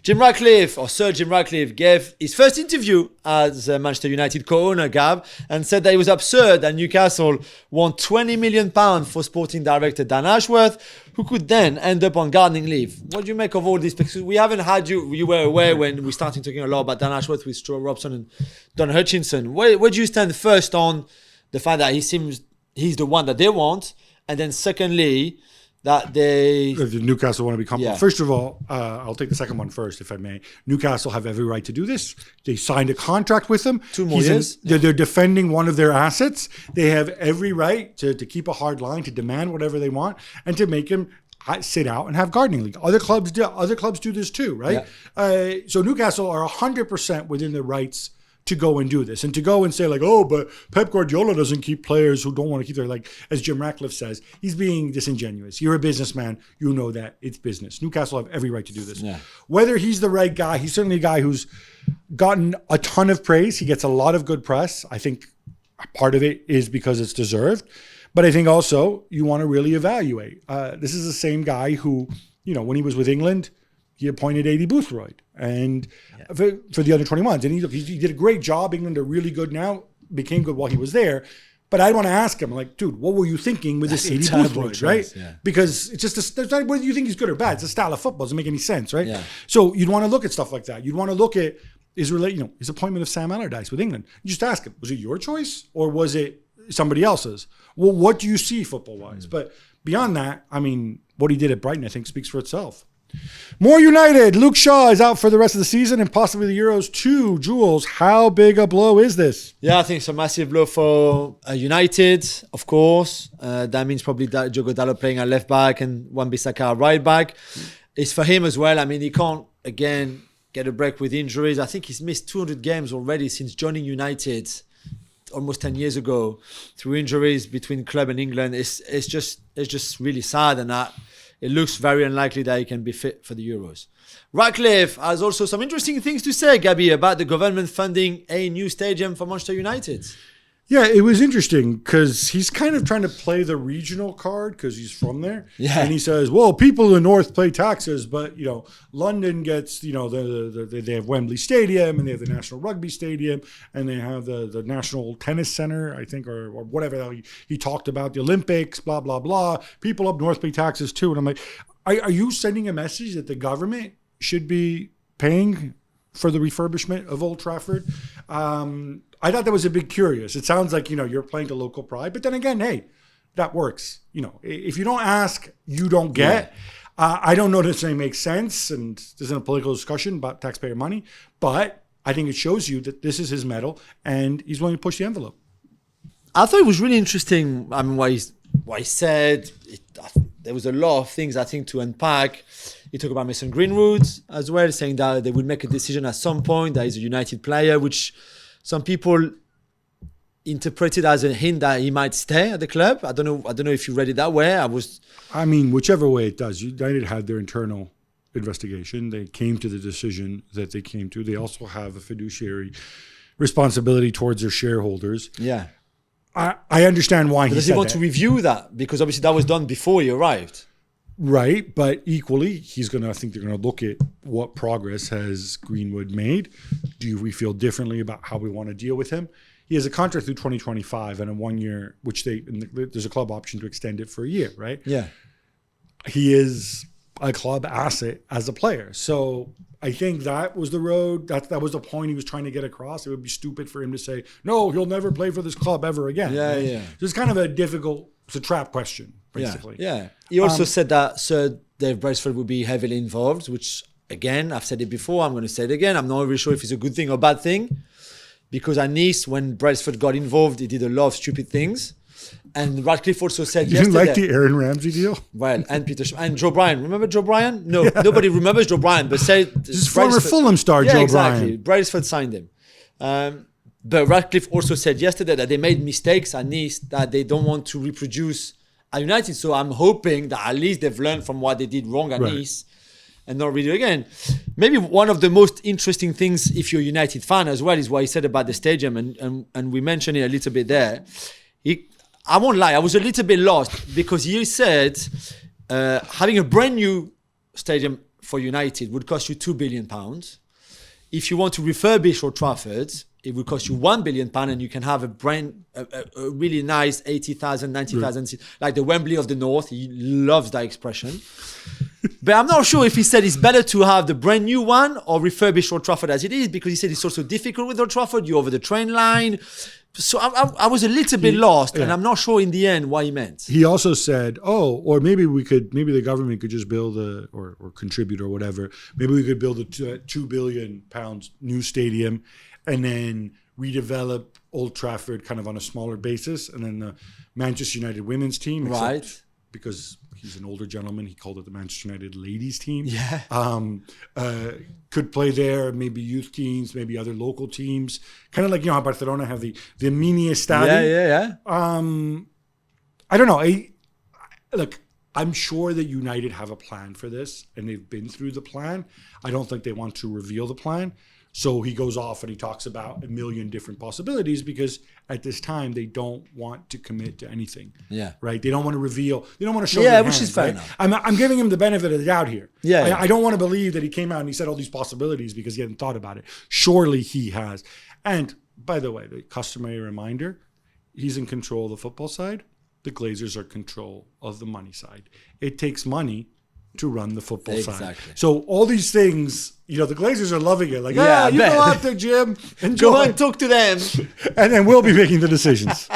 Jim Ratcliffe, or Sir Jim Ratcliffe, gave his first interview as Manchester United co-owner, Gab, and said that it was absurd that Newcastle won £20 million for sporting director Dan Ashworth, who could then end up on gardening leave. What do you make of all this? Because we haven't had you were aware when we started talking a lot about Dan Ashworth with Stuart Robson and Don Hutchinson. Where do you stand first on the fact that he seems he's the one that they want, and then secondly, that the Newcastle want to become. Yeah. First of all, I'll take the second one first, if I may. Newcastle have every right to do this. They signed a contract with him. 2 more years. They're defending one of their assets. They have every right to keep a hard line, to demand whatever they want, and to make him sit out and have gardening league. Other clubs do this too, right? Yeah. So Newcastle are 100% within their rights to go and do this, and to go and say like, oh, but Pep Guardiola doesn't keep players who don't want to keep their, like, as Jim Ratcliffe says, he's being disingenuous. You're a businessman. You know that it's business. Newcastle have every right to do this. Yeah. Whether he's the right guy, he's certainly a guy who's gotten a ton of praise. He gets a lot of good press. I think part of it is because it's deserved, but I think also you want to really evaluate. This is the same guy who, when he was with England, he appointed Aidy Boothroyd and for the under 21s. And he did a great job. England are really good now, became good while he was there. But I want to ask him, like, dude, what were you thinking with this Aidy Boothroyd, right? Yeah. Because it's just, it's not whether you think he's good or bad. It's a style of football. It doesn't make any sense, right? Yeah. So you'd want to look at stuff like that. You'd want to look at his appointment of Sam Allardyce with England. You just ask him, was it your choice or was it somebody else's? Well, what do you see football-wise? But beyond that, I mean, what he did at Brighton, I think, speaks for itself. More United. Luke Shaw is out for the rest of the season and possibly the Euros too. Jules, how big a blow is this? Yeah, I think it's a massive blow for United, of course. That means probably Diogo Dalot playing at left back and Wan-Bissaka at right back. It's for him as well. I mean, he can't, again, get a break with injuries. I think he's missed 200 games already since joining United almost 10 years ago through injuries between club and England. It's just really sad, and that it looks very unlikely that he can be fit for the Euros. Ratcliffe has also some interesting things to say, Gabby, about the government funding a new stadium for Manchester United. Yeah, it was interesting because he's kind of trying to play the regional card because he's from there. Yeah. And he says, well, people in the north pay taxes, but, London gets, they have Wembley Stadium and they have the National Rugby Stadium and they have the National Tennis Center, I think, or whatever he talked about, the Olympics, blah, blah, blah. People up north pay taxes too. And I'm like, are you sending a message that the government should be paying for the refurbishment of Old Trafford? I thought that was a bit curious. It sounds like, you're playing to local pride. But then again, hey, that works. If you don't ask, you don't get. Yeah. I don't know if this makes sense, and this isn't a political discussion about taxpayer money, but I think it shows you that this is his medal, and he's willing to push the envelope. I thought it was really interesting. I mean, what he said. There was a lot of things, I think, to unpack. He talked about Mason Greenwood as well, saying that they would make a decision at some point, that he's a United player, which some people interpreted as a hint that he might stay at the club. I don't know if you read it that way. I mean, whichever way it does, United had their internal investigation. They came to the decision that they came to. They also have a fiduciary responsibility towards their shareholders. Yeah. I understand why he said that. Does he want to review that? Because obviously that was done before he arrived. Right, but equally, I think they're going to look at what progress has Greenwood made. Do we feel differently about how we want to deal with him? He has a contract through 2025 and a 1 year, which there's a club option to extend it for a year, right? Yeah. He is a club asset as a player. So I think that was the road, that was the point he was trying to get across. It would be stupid for him to say, no, he'll never play for this club ever again. Yeah, right? yeah. So it's kind of it's a trap question, basically. Yeah. He also said that Sir Dave Brailsford would be heavily involved, which, again, I've said it before, I'm going to say it again. I'm not really sure if it's a good thing or bad thing, because at Nice, when Brailsford got involved, he did a lot of stupid things. And Ratcliffe also said yesterday... You like the Aaron Ramsey deal? Well, and Joe Bryan. Remember Joe Bryan? No, nobody remembers Joe Bryan, but say... This former Fulham star, Joe exactly. Bryan. Brailsford signed him. But Ratcliffe also said yesterday that they made mistakes at Nice that they don't want to reproduce at United. So I'm hoping that at least they've learned from what they did wrong at Nice and not redo again. Maybe one of the most interesting things, if you're a United fan as well, is what he said about the stadium. And we mentioned it a little bit there. I won't lie, I was a little bit lost because he said having a brand new stadium for United would cost you £2 billion. If you want to refurbish Old Trafford, it would cost you £1 billion, and you can have a really nice 80,000, 90,000 seats, like the Wembley of the North. He loves that expression. But I'm not sure if he said it's better to have the brand new one or refurbish Old Trafford as it is, because he said it's also difficult with Old Trafford. You're over the train line. So I was a little bit lost, and I'm not sure in the end what he meant. He also said, or maybe the government could just build or contribute or whatever. Maybe we could build a £2 billion new stadium and then redevelop Old Trafford kind of on a smaller basis. And then the Manchester United women's team. Right. Because he's an older gentleman, he called it the Manchester United ladies team. Yeah. Could play there, maybe youth teams, maybe other local teams. Kind of like, how Barcelona have the mini estadio. Yeah. I don't know. Look, I'm sure that United have a plan for this, and they've been through the plan. I don't think they want to reveal the plan. So he goes off and he talks about a million different possibilities, because at this time they don't want to commit to anything. Yeah. Right? They don't want to reveal. They don't want to show. Yeah, their which hand, is fair right? enough. I'm giving him the benefit of the doubt here. Yeah. I don't want to believe that he came out and he said all these possibilities because he hadn't thought about it. Surely he has. And by the way, the customary reminder: he's in control of the football side. The Glazers are in control of the money side. It takes money to run the football side. So all these things, the Glazers are loving it. Like, you go out there, Jim, enjoy. Go and talk to them. And then we'll be making the decisions.